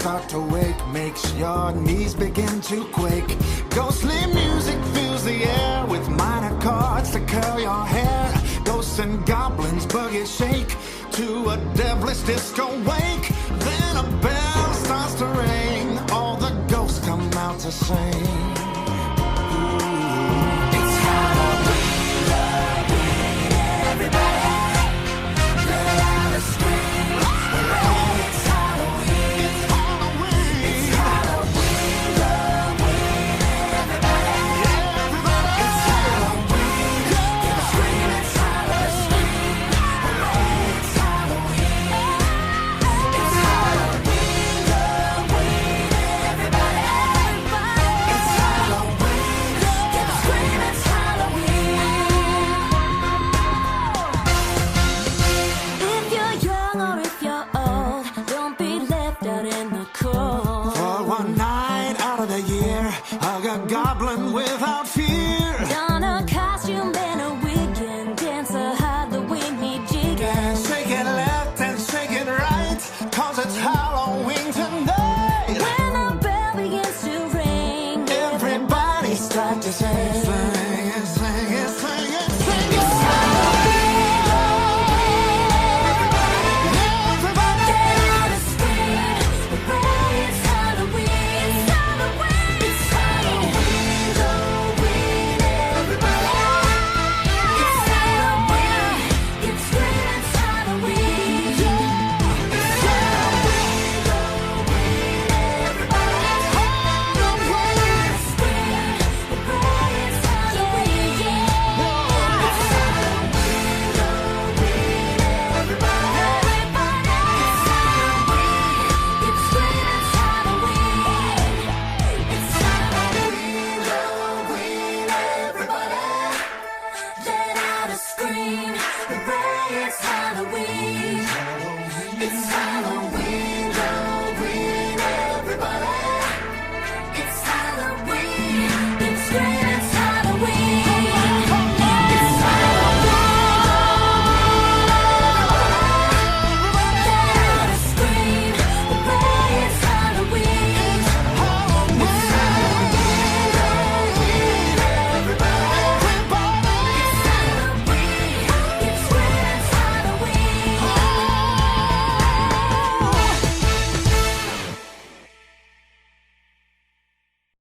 start to wake, makes your knees begin to quake. Ghostly music fills the air with minor chords to curl your hair. Ghosts and goblins boogie shake to a devilish disco wake. Then a bell starts to ring, all the ghosts come out to sing. A goblin without fear. Don a costume and a wig and dance a Halloween jig. And shake it left and shake it right, cause it's Halloween tonight. When the bell begins to ring, everybody start to sing. Sing it, sing it, sing it, sing it. It's Halloween. Everybody Get out and scream. Hooray, it's Halloween. It's Halloween. It's Halloween. Halloween, everybody. It's Halloween. Get scream, it's Halloween. It's Halloween. Halloween, everybody. Halloween. Scream. Hooray, it's Halloween. It's Halloween. Halloween, everybody. It's Halloween. Get scream, it's Halloween. It's Halloween. Halloween, everybody. Let out a scream. Hooray, it's Halloween. It's Halloween.